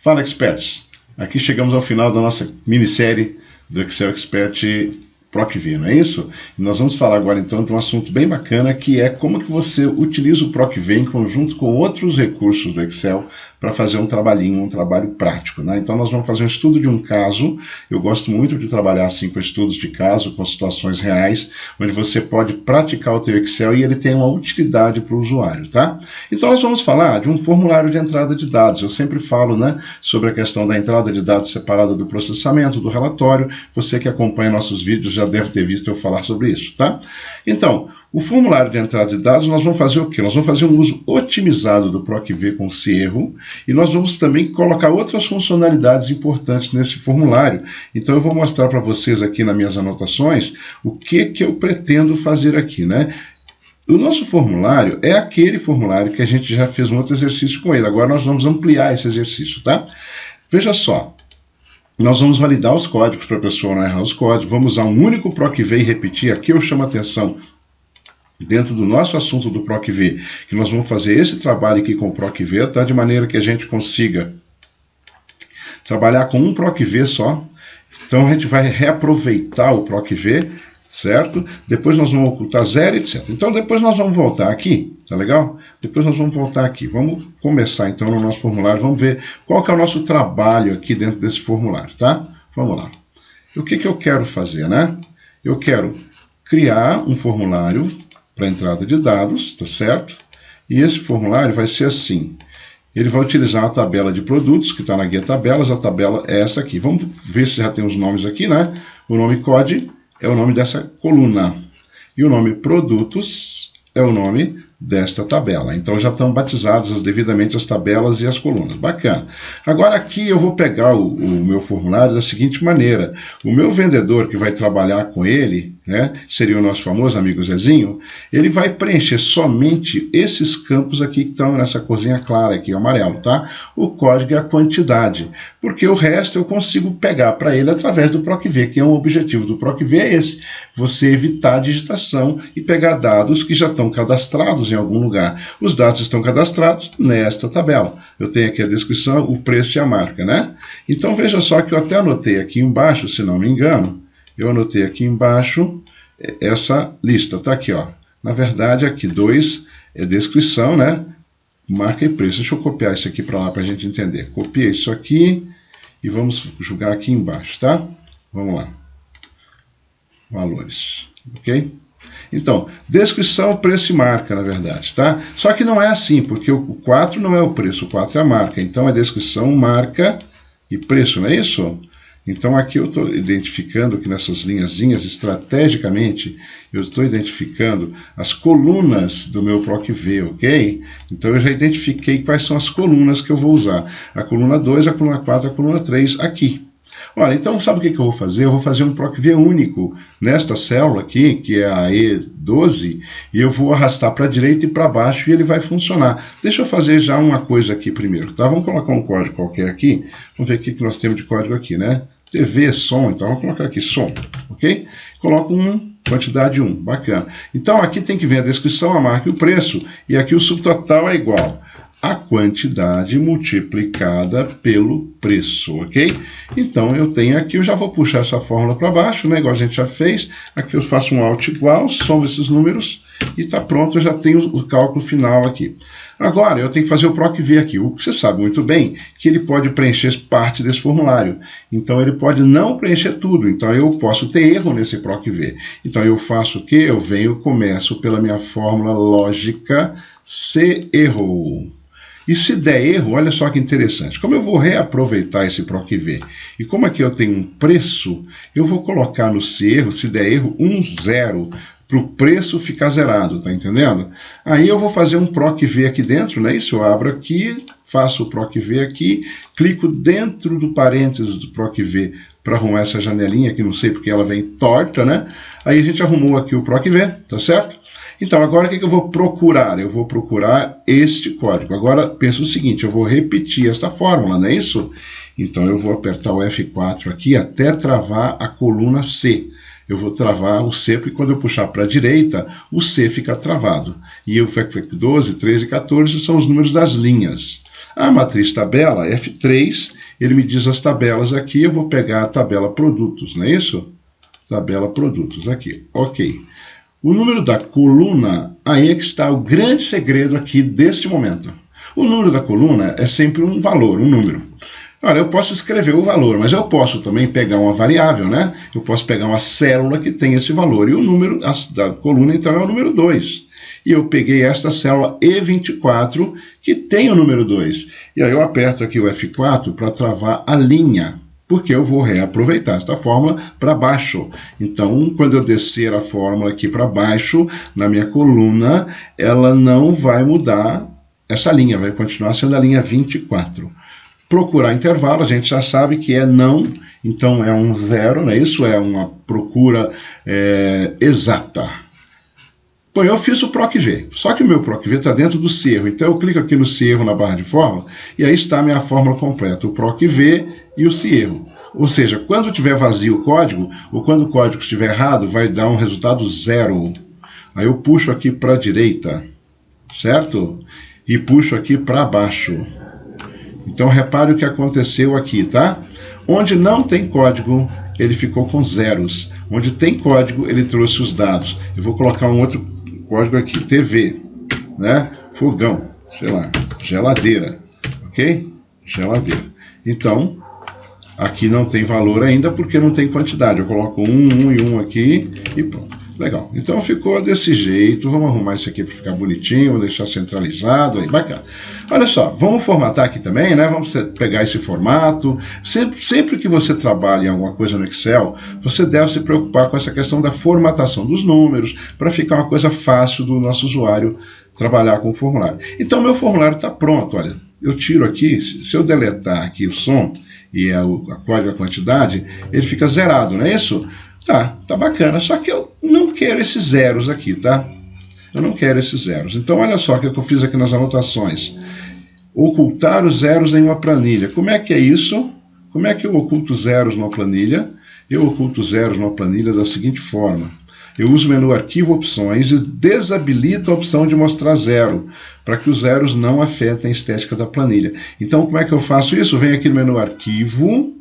Fala, Experts! Aqui chegamos ao final da nossa minissérie do Excel Expert PROC-V, não é isso? E nós vamos falar agora então de um assunto bem bacana, que é como que você utiliza o PROC-V em conjunto com outros recursos do Excel para fazer um trabalhinho, um trabalho prático, né? Então nós vamos fazer um estudo de um caso. Eu gosto muito de trabalhar assim com estudos de caso, com situações reais, onde você pode praticar o teu Excel e ele tem uma utilidade para o usuário, tá? Então nós vamos falar de um formulário de entrada de dados. Eu sempre falo, né, sobre a questão da entrada de dados separada do processamento, do relatório. Você que acompanha nossos vídeos já deve ter visto eu falar sobre isso, tá? Então, o formulário de entrada de dados, nós vamos fazer o quê? Nós vamos fazer um uso otimizado do PROC-V com Cierro e nós vamos também colocar outras funcionalidades importantes nesse formulário. Então, eu vou mostrar para vocês aqui nas minhas anotações o que eu pretendo fazer aqui, né? O nosso formulário é aquele formulário que a gente já fez um outro exercício com ele. Agora nós vamos ampliar esse exercício, tá? Veja só. Nós vamos validar os códigos para a pessoa não errar os códigos. Vamos usar um único PROC-V e repetir. Aqui eu chamo a atenção, dentro do nosso assunto do PROC-V, que nós vamos fazer esse trabalho aqui com o PROC-V, tá? De maneira que a gente consiga trabalhar com um PROC-V só. Então a gente vai reaproveitar o PROC-V, certo? Depois nós vamos ocultar 0, etc. Então depois nós vamos voltar aqui, tá legal? Depois nós vamos voltar aqui. Vamos começar então no nosso formulário, vamos ver qual que é o nosso trabalho aqui dentro desse formulário, tá? Vamos lá. O que eu quero fazer, né? Eu quero criar um formulário para entrada de dados, tá certo? E esse formulário vai ser assim. Ele vai utilizar a tabela de produtos, que está na guia tabelas, a tabela é essa aqui. Vamos ver se já tem os nomes aqui, né? O nome COD é o nome dessa coluna. E o nome produtos é o nome desta tabela. Então já estão batizadas devidamente as tabelas e as colunas. Bacana. Agora aqui eu vou pegar o meu formulário da seguinte maneira. O meu vendedor que vai trabalhar com ele, né, seria o nosso famoso amigo Zezinho, ele vai preencher somente esses campos aqui que estão nessa corzinha clara aqui, amarelo, tá? O código é a quantidade, porque o resto eu consigo pegar para ele através do PROC-V, que é o objetivo do PROC-V é esse, você evitar a digitação e pegar dados que já estão cadastrados em algum lugar. Os dados estão cadastrados nesta tabela. Eu tenho aqui a descrição, o preço e a marca, né? Então veja só que eu até anotei aqui embaixo, se não me engano, eu anotei aqui embaixo essa lista, tá aqui, ó. Na verdade, aqui 2 é descrição, né? Marca e preço. Deixa eu copiar isso aqui para lá para a gente entender. Copiei isso aqui e vamos jogar aqui embaixo, tá? Vamos lá. Valores, ok? Então, descrição, preço e marca, na verdade, tá? Só que não é assim, porque o 4 não é o preço, o 4 é a marca. Então, é descrição, marca e preço, não é isso? Então aqui eu estou identificando que nessas linhazinhas, estrategicamente, eu estou identificando as colunas do meu PROC-V, ok? Então eu já identifiquei quais são as colunas que eu vou usar. A coluna 2, a coluna 4, a coluna 3 aqui. Olha, então sabe o que eu vou fazer? Eu vou fazer um PROC-V único nesta célula aqui, que é a E12, e eu vou arrastar para a direita e para baixo e ele vai funcionar. Deixa eu fazer já uma coisa aqui primeiro, tá? Vamos colocar um código qualquer aqui. Vamos ver o que nós temos de código aqui, né? TV, som, então vamos colocar aqui som, ok? Coloco quantidade 1, bacana. Então aqui tem que vir a descrição, a marca e o preço, e aqui o subtotal é igual a quantidade multiplicada pelo preço, ok? Então eu tenho aqui, eu já vou puxar essa fórmula para baixo, né, igual a gente já fez. Aqui eu faço um alt igual, somo esses números e está pronto, eu já tenho o cálculo final aqui. Agora eu tenho que fazer o PROC-V aqui. O que você sabe muito bem que ele pode preencher parte desse formulário. Então ele pode não preencher tudo. Então eu posso ter erro nesse PROC-V. Então eu faço o quê? Eu venho, começo pela minha fórmula lógica, se errou. E se der erro, olha só que interessante, como eu vou reaproveitar esse PROC-V e como aqui eu tenho um preço, eu vou colocar no se erro, se der erro, 0, para o preço ficar zerado, tá entendendo? Aí eu vou fazer um PROC-V aqui dentro, né? Isso eu abro aqui, faço o PROC-V aqui, clico dentro do parênteses do PROC-V para arrumar essa janelinha, que não sei porque ela vem torta, né? Aí a gente arrumou aqui o PROC-V, tá certo? Então, agora o que eu vou procurar? Eu vou procurar este código. Agora, pensa o seguinte, eu vou repetir esta fórmula, não é isso? Então, eu vou apertar o F4 aqui até travar a coluna C. Eu vou travar o C, porque quando eu puxar para a direita, o C fica travado. E o 12, 13 e 14 são os números das linhas. A matriz tabela, F3, ele me diz as tabelas aqui, eu vou pegar a tabela produtos, não é isso? Tabela produtos, aqui, ok. O número da coluna, aí é que está o grande segredo aqui deste momento. O número da coluna é sempre um valor, um número. Olha, eu posso escrever o valor, mas eu posso também pegar uma variável, né? Eu posso pegar uma célula que tem esse valor. E o número da coluna, então, é o número 2. E eu peguei esta célula E24, que tem o número 2. E aí eu aperto aqui o F4 para travar a linha, porque eu vou reaproveitar esta fórmula para baixo. Então, quando eu descer a fórmula aqui para baixo, na minha coluna, ela não vai mudar essa linha, vai continuar sendo a linha 24. Procurar intervalo, a gente já sabe que é não, então é um zero, né? Isso é uma procura exata. Bom, eu fiz o PROC-V, só que o meu PROC-V está dentro do se erro, então eu clico aqui no se erro na barra de fórmula, e aí está a minha fórmula completa, o PROC-V e o se erro. Ou seja, quando tiver vazio o código, ou quando o código estiver errado, vai dar um resultado 0. Aí eu puxo aqui para a direita, certo? E puxo aqui para baixo. Então repare o que aconteceu aqui, tá? Onde não tem código, ele ficou com zeros. Onde tem código, ele trouxe os dados. Eu vou colocar um outro código aqui, TV, né? Fogão, sei lá, geladeira, ok? Geladeira. Então, aqui não tem valor ainda porque não tem quantidade. Eu coloco 1 e 1 aqui e pronto. Legal. Então ficou desse jeito. Vamos arrumar isso aqui para ficar bonitinho, vou deixar centralizado, aí, bacana. Olha só, vamos formatar aqui também, né? Vamos pegar esse formato. Sempre que você trabalha em alguma coisa no Excel, você deve se preocupar com essa questão da formatação dos números, para ficar uma coisa fácil do nosso usuário trabalhar com o formulário. Então, meu formulário está pronto, olha. Eu tiro aqui, se eu deletar aqui o som e a código, a quantidade, ele fica zerado, não é isso? Tá bacana, só que eu não quero esses zeros aqui, tá? Eu não quero esses zeros. Então, olha só o que eu fiz aqui nas anotações. Ocultar os zeros em uma planilha. Como é que é isso? Como é que eu oculto zeros numa planilha? Eu oculto zeros numa planilha da seguinte forma. Eu uso o menu Arquivo Opções e desabilito a opção de mostrar zero, para que os zeros não afetem a estética da planilha. Então, como é que eu faço isso? Eu venho aqui no menu Arquivo,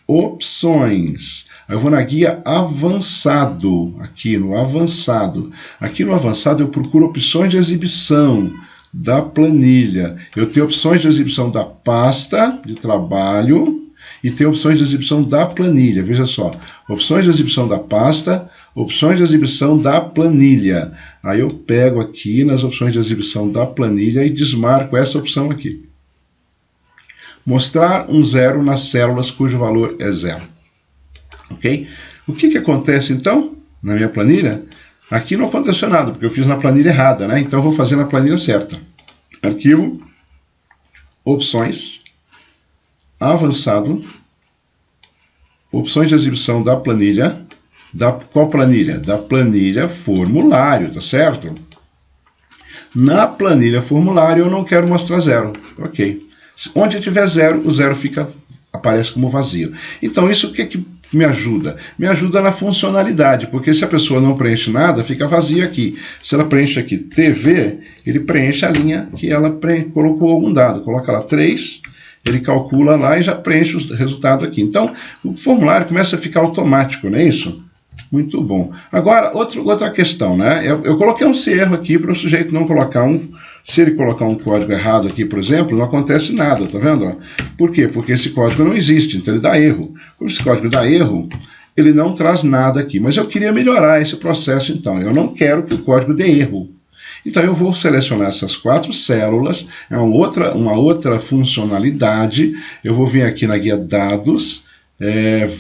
Opções. Eu vou na guia Avançado, aqui no Avançado. Aqui no Avançado eu procuro opções de exibição da planilha. Eu tenho opções de exibição da pasta de trabalho e tenho opções de exibição da planilha. Veja só, opções de exibição da pasta, opções de exibição da planilha. Aí eu pego aqui nas opções de exibição da planilha e desmarco essa opção aqui. Mostrar um zero nas células cujo valor é zero. Ok? O que acontece então na minha planilha? Aqui não aconteceu nada, porque eu fiz na planilha errada, né? Então eu vou fazer na planilha certa. Arquivo, Opções, Avançado, Opções de exibição da planilha. Qual planilha? Da planilha formulário, tá certo? Na planilha formulário eu não quero mostrar zero. Ok. Onde tiver zero, o zero aparece como vazio. Então, isso o que me ajuda? Me ajuda na funcionalidade, porque se a pessoa não preenche nada, fica vazio aqui. Se ela preenche aqui TV, ele preenche a linha que ela colocou algum dado. Coloca lá 3, ele calcula lá e já preenche o resultado aqui. Então, o formulário começa a ficar automático, não é isso? Muito bom. Agora, outra questão, né? Eu coloquei um erro aqui para o sujeito não colocar se ele colocar um código errado aqui, por exemplo, não acontece nada, tá vendo? Por quê? Porque esse código não existe, então ele dá erro. Como esse código dá erro, ele não traz nada aqui. Mas eu queria melhorar esse processo, então. Eu não quero que o código dê erro. Então eu vou selecionar essas 4 células, é uma outra funcionalidade. Eu vou vir aqui na guia Dados,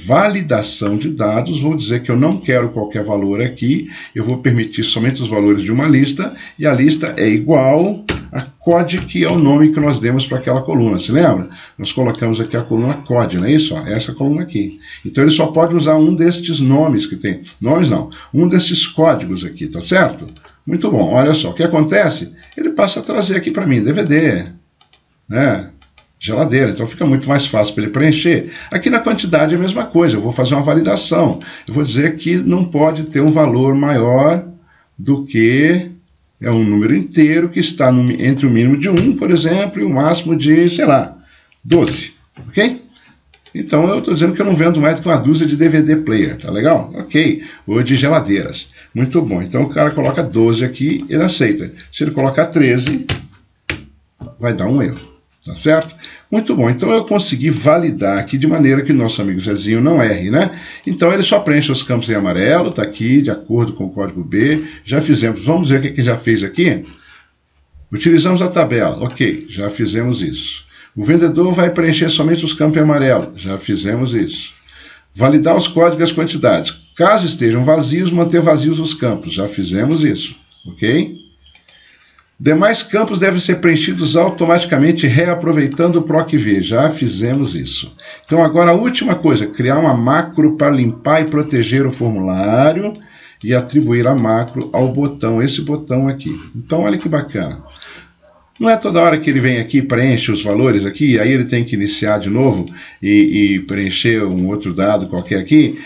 validação de dados, vou dizer que eu não quero qualquer valor aqui, eu vou permitir somente os valores de uma lista, e a lista é igual a COD, que é o nome que nós demos para aquela coluna, se lembra? Nós colocamos aqui a coluna COD, não é isso? Essa coluna aqui. Então ele só pode usar um destes nomes que tem, nomes não, um destes códigos aqui, tá certo? Muito bom, olha só, o que acontece? Ele passa a trazer aqui para mim, DVD, né? Geladeira, então fica muito mais fácil para ele preencher. Aqui na quantidade é a mesma coisa, eu vou fazer uma validação. Eu vou dizer que não pode ter um valor maior do que é um número inteiro que está entre o mínimo de 1, por exemplo, e o máximo de, sei lá, 12, ok? Então eu estou dizendo que eu não vendo mais do que uma dúzia de DVD player, tá legal? Ok, ou de geladeiras, muito bom. Então o cara coloca 12 aqui, ele aceita. Se ele colocar 13, vai dar um erro, tá certo? Muito bom, então eu consegui validar aqui de maneira que o nosso amigo Zezinho não erre, né? Então ele só preenche os campos em amarelo, tá aqui, de acordo com o código B. Já fizemos, vamos ver o que a gente já fez aqui? Utilizamos a tabela, ok, já fizemos isso. O vendedor vai preencher somente os campos em amarelo. Já fizemos isso. Validar os códigos e as quantidades. Caso estejam vazios, manter vazios os campos. Já fizemos isso. Ok? Demais campos devem ser preenchidos automaticamente reaproveitando o PROC-V. Já fizemos isso. Então agora a última coisa, criar uma macro para limpar e proteger o formulário e atribuir a macro ao botão, esse botão aqui. Então olha que bacana. Não é toda hora que ele vem aqui e preenche os valores aqui, aí ele tem que iniciar de novo e preencher um outro dado qualquer aqui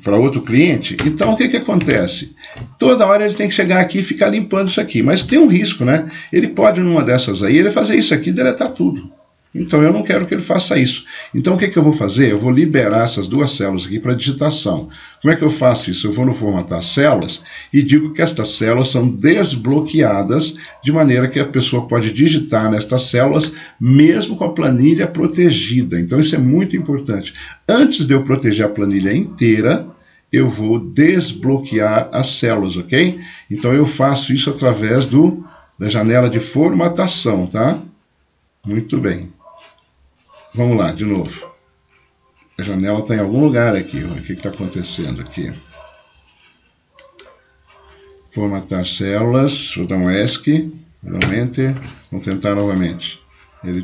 para outro cliente. Então o que acontece? Toda hora ele tem que chegar aqui e ficar limpando isso aqui. Mas tem um risco, né? Ele pode, numa dessas aí, ele fazer isso aqui e deletar tudo. Então eu não quero que ele faça isso. Então o que eu vou fazer? Eu vou liberar essas duas células aqui para digitação. Como é que eu faço isso? Eu vou no formatar células e digo que estas células são desbloqueadas, de maneira que a pessoa pode digitar nestas células, mesmo com a planilha protegida. Então isso é muito importante. Antes de eu proteger a planilha inteira, eu vou desbloquear as células, ok? Então eu faço isso através da janela de formatação, tá? Muito bem. Vamos lá, de novo. A janela está em algum lugar aqui. O que está acontecendo aqui? Formatar células. Vou dar um ESC. Vou dar um Enter. Vamos tentar novamente. Ele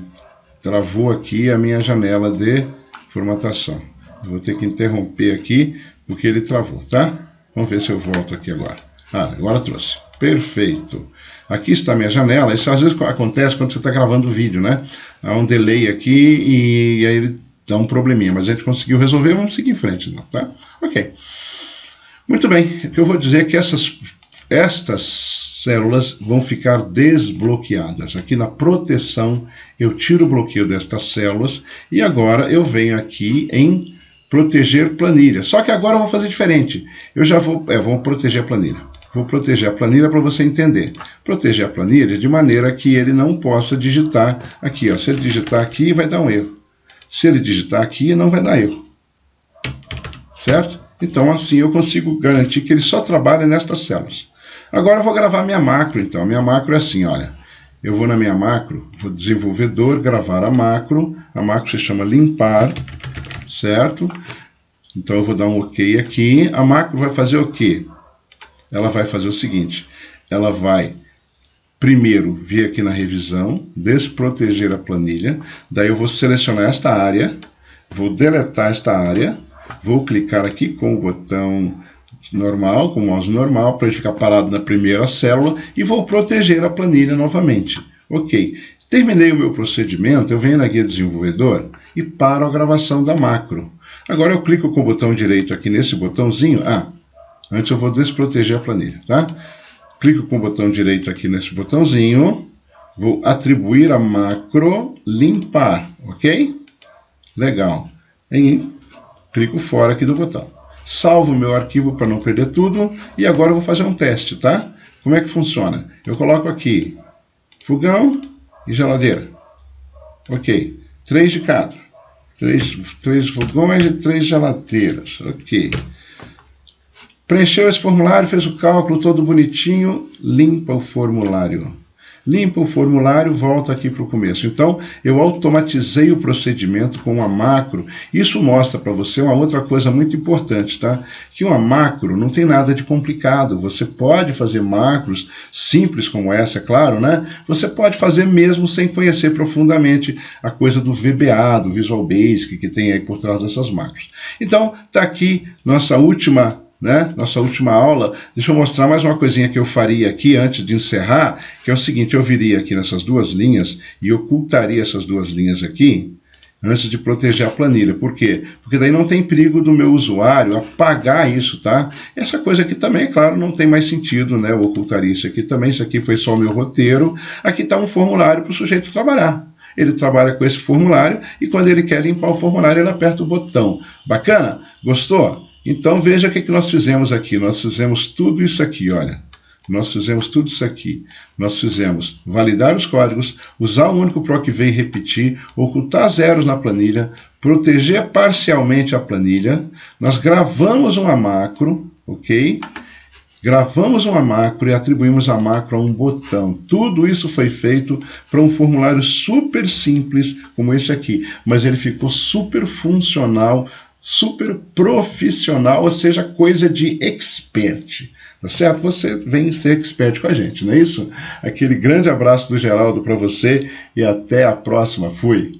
travou aqui a minha janela de formatação. Eu vou ter que interromper aqui porque ele travou, tá? Vamos ver se eu volto aqui agora. Ah, agora trouxe. Perfeito. Aqui está a minha janela. Isso às vezes acontece quando você está gravando o vídeo, né? Há um delay aqui e aí ele dá um probleminha. Mas a gente conseguiu resolver, vamos seguir em frente, então, tá? Ok. Muito bem. O que eu vou dizer é que estas células vão ficar desbloqueadas. Aqui na proteção, eu tiro o bloqueio destas células e agora eu venho aqui em proteger planilha. Só que agora eu vou fazer diferente. Eu já vou proteger a planilha. Vou proteger a planilha para você entender. Proteger a planilha de maneira que ele não possa digitar aqui. Ó. Se ele digitar aqui, vai dar um erro. Se ele digitar aqui, não vai dar erro. Certo? Então, assim eu consigo garantir que ele só trabalha nestas células. Agora eu vou gravar minha macro, então. A minha macro é assim, olha. Eu vou na minha macro, vou desenvolvedor, gravar a macro se chama limpar, certo? Então eu vou dar um OK aqui. A macro vai fazer o quê? Ela vai fazer o seguinte, ela vai primeiro vir aqui na revisão, desproteger a planilha, daí eu vou selecionar esta área, vou deletar esta área, vou clicar aqui com o botão normal, com o mouse normal, para ele ficar parado na primeira célula e vou proteger a planilha novamente. Ok, terminei o meu procedimento, eu venho na guia desenvolvedor e paro a gravação da macro. Agora eu clico com o botão direito aqui nesse botãozinho, antes eu vou desproteger a planilha, tá? Clico com o botão direito aqui nesse botãozinho, vou atribuir a macro limpar, ok? Legal. Clico fora aqui do botão. Salvo o meu arquivo para não perder tudo e agora eu vou fazer um teste, tá? Como é que funciona? Eu coloco aqui fogão e geladeira. Ok. 3 de cada. 3 fogões e 3 geladeiras. Ok. Preencheu esse formulário, fez o cálculo todo bonitinho, limpa o formulário. Limpa o formulário, volta aqui para o começo. Então, eu automatizei o procedimento com uma macro. Isso mostra para você uma outra coisa muito importante, tá? Que uma macro não tem nada de complicado. Você pode fazer macros simples como essa, é claro, né? Você pode fazer mesmo sem conhecer profundamente a coisa do VBA, do Visual Basic, que tem aí por trás dessas macros. Então, está aqui nossa última aula. Deixa eu mostrar mais uma coisinha que eu faria aqui antes de encerrar, que é o seguinte, eu viria aqui nessas duas linhas e ocultaria essas duas linhas aqui antes de proteger a planilha. Por quê? Porque daí não tem perigo do meu usuário apagar isso, tá? Essa coisa aqui também, é claro, não tem mais sentido, né? Eu ocultar isso aqui também. Isso aqui foi só o meu roteiro. Aqui está um formulário para o sujeito trabalhar. Ele trabalha com esse formulário e quando ele quer limpar o formulário, ele aperta o botão. Bacana? Gostou? Então veja o que nós fizemos aqui. Nós fizemos tudo isso aqui, olha. Nós fizemos tudo isso aqui. Nós fizemos validar os códigos, usar o único PROC-V e repetir, ocultar zeros na planilha, proteger parcialmente a planilha. Nós gravamos uma macro, ok? Gravamos uma macro e atribuímos a macro a um botão. Tudo isso foi feito para um formulário super simples como esse aqui, mas ele ficou super funcional, super profissional, ou seja, coisa de expert. Tá certo? Você vem ser expert com a gente, não é isso? Aquele grande abraço do Geraldo para você e até a próxima. Fui!